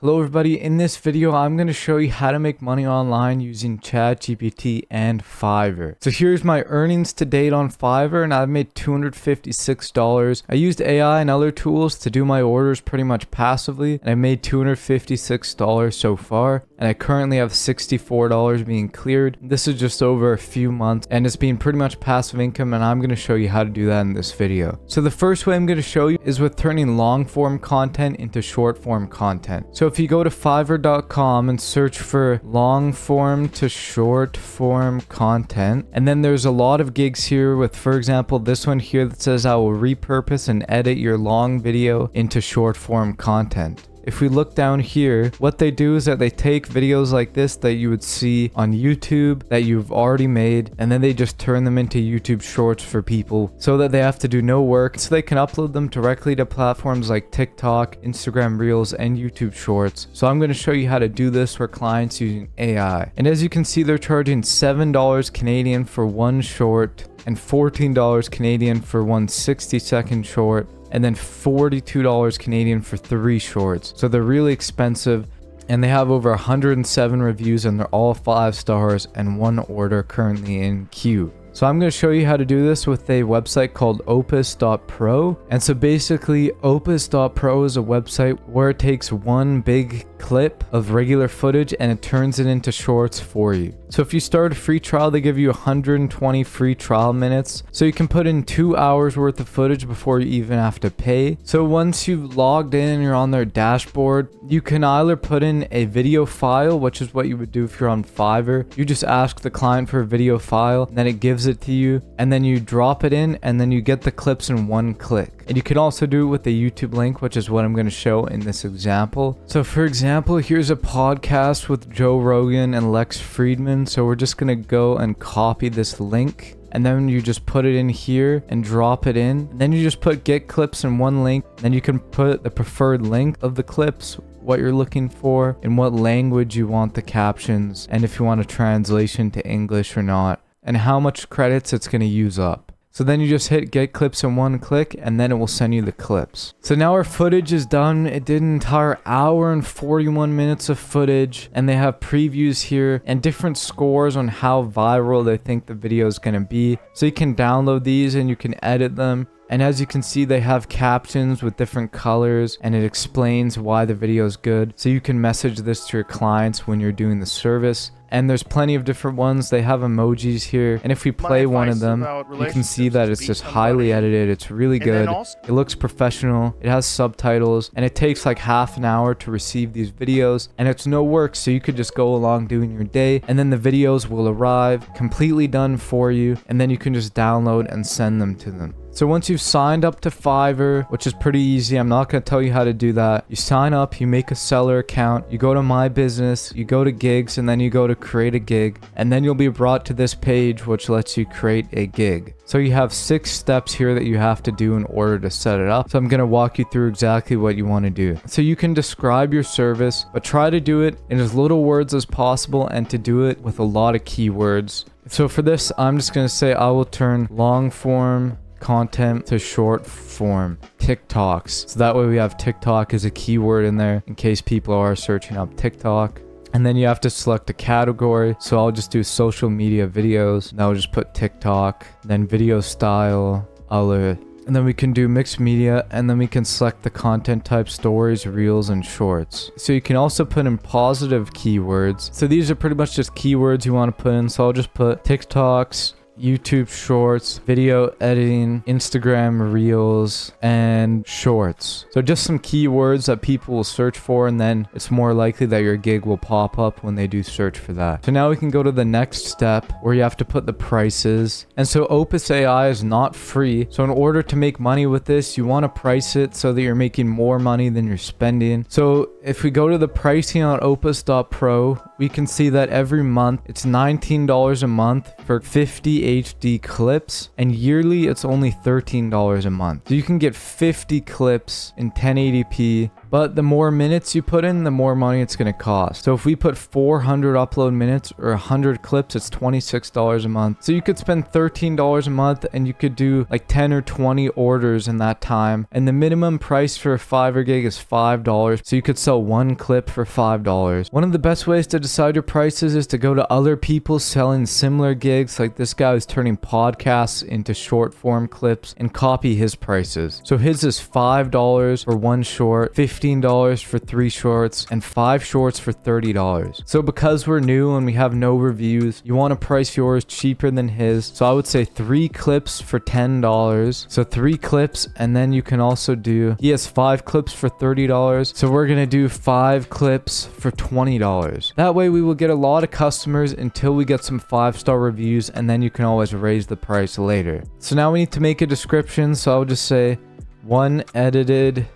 Hello everybody, in this video I'm going to show you how to make money online using ChatGPT and Fiverr. So here's my earnings to date on Fiverr and I've made $256. I used AI and other tools to do my orders pretty much passively and I made $256 so far, and I currently have $64 being cleared. This is just over a few months and it's been pretty much passive income, and I'm going to show you how to do that in this video. So the first way I'm going to show you is with turning long form content into short form content. So if you go to fiverr.com and search for long form to short form content, and then there's a lot of gigs here with, for example, this one here that says I will repurpose and edit your long video into short form content. If we look down here, what they do is that they take videos like this that you would see on YouTube that you've already made, and then they just turn them into YouTube shorts for people so that they have to do no work, so they can upload them directly to platforms like TikTok, Instagram Reels, and YouTube Shorts. So I'm going to show you how to do this for clients using AI. And as you can see, they're charging $7 Canadian for one short and $14 Canadian for one 60-second short, and then $42 Canadian for 3 shorts. So they're really expensive, and they have over 107 reviews and they're all 5 stars and 1 order currently in queue. So I'm going to show you how to do this with a website called opus.pro. And so basically opus.pro is a website where it takes one big clip of regular footage and it turns it into shorts for you. So if you start a free trial, they give you 120 free trial minutes. So you can put in 2 hours worth of footage before you even have to pay. So once you've logged in and you're on their dashboard, you can either put in a video file, which is what you would do if you're on Fiverr. You just ask the client for a video file, and then it gives it to you, and then you drop it in, and then you get the clips in one click. And you can also do it with a YouTube link, which is what I'm going to show in this example. So for example, here's a podcast with Joe Rogan and Lex Friedman. So we're just going to go and copy this link, and then you just put it in here and drop it in. And then you just put get clips in one link. Then you can put the preferred link of the clips, what you're looking for, in what language you want the captions, and if you want a translation to English or not, and how much credits it's going to use up. So then you just hit get clips in one click, and then it will send you the clips. So now our footage is done. It did an entire hour and 41 minutes of footage, and they have previews here and different scores on how viral they think the video is going to be. So you can download these and you can edit them. And as you can see, they have captions with different colors, and it explains why the video is good. So you can message this to your clients when you're doing the service. And there's plenty of different ones. They have emojis here, and if we play one of them, you can see that it's just highly edited. It's really good. It looks professional. It has subtitles, and it takes like half an hour to receive these videos, and it's no work, so you could just go along doing your day, and then the videos will arrive completely done for you, and then you can just download and send them to them. So once you've signed up to Fiverr, which is pretty easy, I'm not going to tell you how to do that. You sign up, you make a seller account, you go to My Business, you go to gigs, and then you go to create a gig, and then you'll be brought to this page which lets you create a gig. So you have 6 steps here that you have to do in order to set it up. So I'm going to walk you through exactly what you want to do. So you can describe your service, but try to do it in as little words as possible and to do it with a lot of keywords. So for this, I'm just going to say I will turn long form content to short form TikToks. So that way we have TikTok as a keyword in there in case people are searching up TikTok. And then you have to select a category. So I'll just do social media videos. And I'll just put TikTok, then video style, other. And then we can do mixed media, and then we can select the content type: stories, reels, and shorts. So you can also put in positive keywords. So these are pretty much just keywords you want to put in. So I'll just put TikToks, YouTube Shorts, video editing, Instagram Reels, and Shorts. So just some keywords that people will search for, and then it's more likely that your gig will pop up when they do search for that. So now we can go to the next step where you have to put the prices. And so Opus AI is not free. So in order to make money with this, you want to price it so that you're making more money than you're spending. So if we go to the pricing on opus.pro, we can see that every month it's $19 a month for 50 HD clips, and yearly it's only $13 a month. So you can get 50 clips in 1080p But the more minutes you put in, the more money it's going to cost. So if we put 400 upload minutes or 100 clips, it's $26 a month. So you could spend $13 a month and you could do like 10 or 20 orders in that time. And the minimum price for a Fiverr gig is $5. So you could sell one clip for $5. One of the best ways to decide your prices is to go to other people selling similar gigs. Like this guy is turning podcasts into short form clips, and copy his prices. So his is $5 for one short, $15 for 3 shorts, and 5 shorts for $30. So because we're new and we have no reviews, you want to price yours cheaper than his. So I would say 3 clips for $10. So 3 clips, and then you can also do, he has 5 clips for $30. So we're going to do 5 clips for $20. That way we will get a lot of customers until we get some 5-star reviews, and then you can always raise the price later. So now we need to make a description. So I'll just say one edited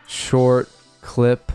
short clip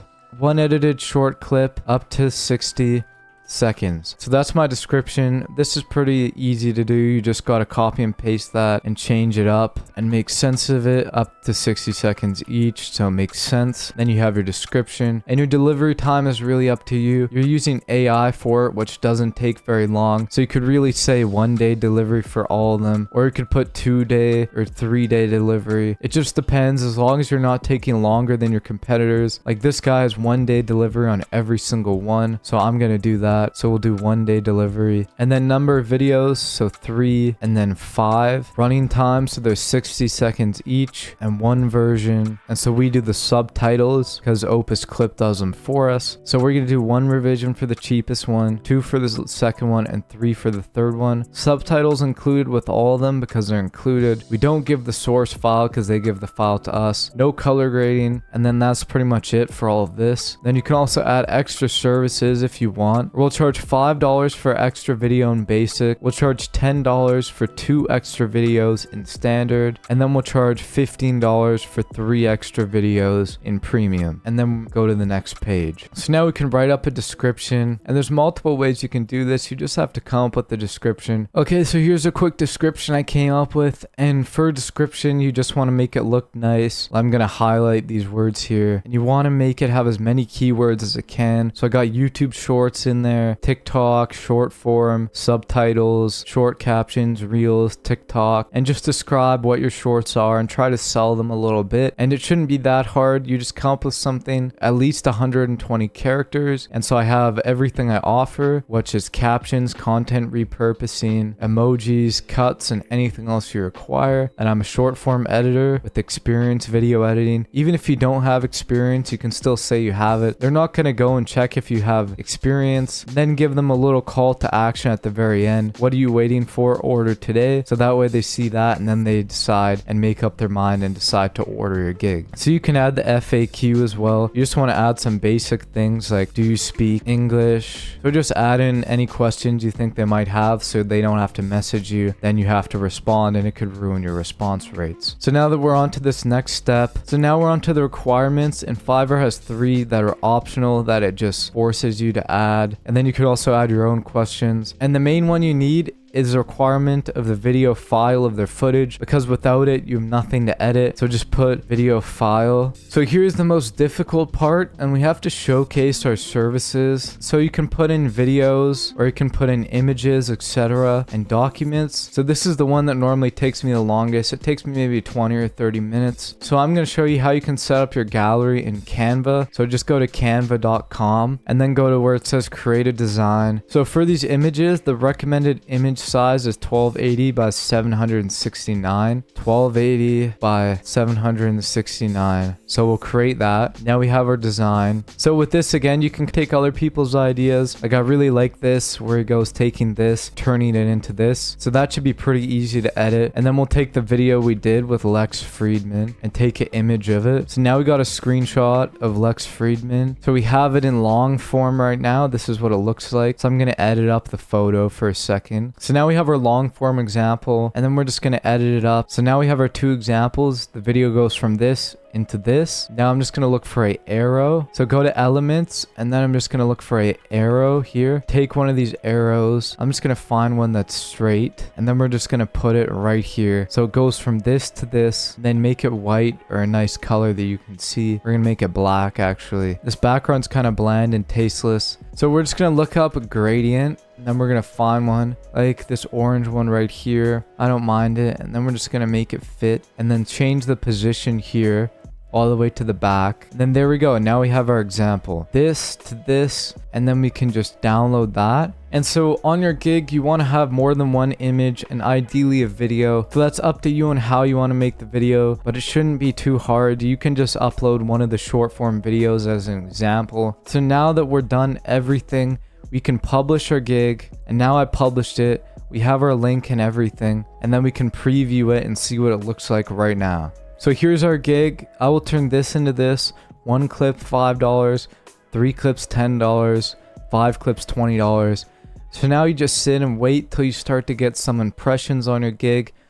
up to 60 seconds. So that's my description. This is pretty easy to do. You just got to copy and paste that and change it up and make sense of it. Up to 60 seconds each, so it makes sense. Then you have your description, and your delivery time is really up to you. You're using AI for it, which doesn't take very long. So you could really say 1-day delivery for all of them, or you could put 2-day or 3-day delivery. It just depends, as long as you're not taking longer than your competitors. Like this guy has 1-day delivery on every single one, so I'm gonna do that. So we'll do 1-day delivery. And then number of videos, so 3 and then 5. Running time, so there's 60 seconds each and 1 version. And so we do the subtitles because Opus Clip does them for us. So we're gonna do 1 revision for the cheapest one, 2 for the second one, and 3 for the third one. Subtitles included with all of them because they're included. We don't give the source file because they give the file to us. No color grading. And then that's pretty much it for all of this. Then you can also add extra services if you want. We'll charge $5 for extra video in basic. We'll charge $10 for 2 extra videos in standard. And then we'll charge $15 for 3 extra videos in premium. And then go to the next page. So now we can write up a description. And there's multiple ways you can do this. You just have to come up with the description. Okay, so here's a quick description I came up with. And for a description, you just want to make it look nice. I'm going to highlight these words here. And you want to make it have as many keywords as it can. So I got YouTube Shorts in there, TikTok, short form, subtitles, short captions, reels, TikTok, and just describe what your shorts are and try to sell them a little bit. And it shouldn't be that hard. You just come up with something, at least 120 characters. And so I have everything I offer, which is captions, content repurposing, emojis, cuts, and anything else you require. And I'm a short form editor with experience video editing. Even if you don't have experience, you can still say you have it. They're not going to go and check if you have experience. Then give them a little call to action at the very end. What are you waiting for? Order today. So that way they see that and then they decide and make up their mind and decide to order your gig. So you can add the FAQ as well. You just want to add some basic things like, do you speak English? So just add in any questions you think they might have so they don't have to message you. Then you have to respond and it could ruin your response rates. So now that we're on to this next step, so now we're on to the requirements, and Fiverr has 3 that are optional that it just forces you to add. And then you could also add your own questions. And the main one you need is a requirement of the video file of their footage, because without it you have nothing to edit. So just put video file. So here's the most difficult part, and we have to showcase our services. So you can put in videos, or you can put in images, etc., and documents. So this is the one that normally takes me the longest. It takes me maybe 20 or 30 minutes. So I'm going to show you how you can set up your gallery in Canva. So just go to canva.com and then go to where it says create a design. So for these images, the recommended image size is 1280 by 769. 1280 by 769. So we'll create that. Now we have our design. So with this, again, you can take other people's ideas. Like I really like this where it goes taking this, turning it into this. So that should be pretty easy to edit. And then we'll take the video we did with Lex Friedman and take an image of it. So now we got a screenshot of Lex Friedman. So we have it in long form right now. This is what it looks like. So I'm going to edit up the photo for a second. So now we have our long form example, and then we're just going to edit it up. So now we have our two examples. The video goes from this into this. Now I'm just going to look for a arrow. So go to elements, and then I'm just going to look for a arrow here. Take one of these arrows. I'm just going to find one that's straight, and then we're just going to put it right here. So it goes from this to this, then make it white or a nice color that you can see. We're going to make it black actually. This background's kind of bland and tasteless. So we're just going to look up a gradient, and then we're going to find one like this orange one right here. I don't mind it. And then we're just going to make it fit, and then change the position here all the way to the back. Then there we go. Now we have our example. This to this, and then we can just download that. And so on your gig, you want to have more than one image and ideally a video. So that's up to you on how you want to make the video, but it shouldn't be too hard. You can just upload one of the short form videos as an example. So now that we're done everything, we can publish our gig, and now I published it. We have our link and everything, and then we can preview it and see what it looks like right now. So here's our gig. I will turn this into this. 1 clip $5, 3 clips $10, 5 clips $20. So now you just sit and wait till you start to get some impressions on your gig.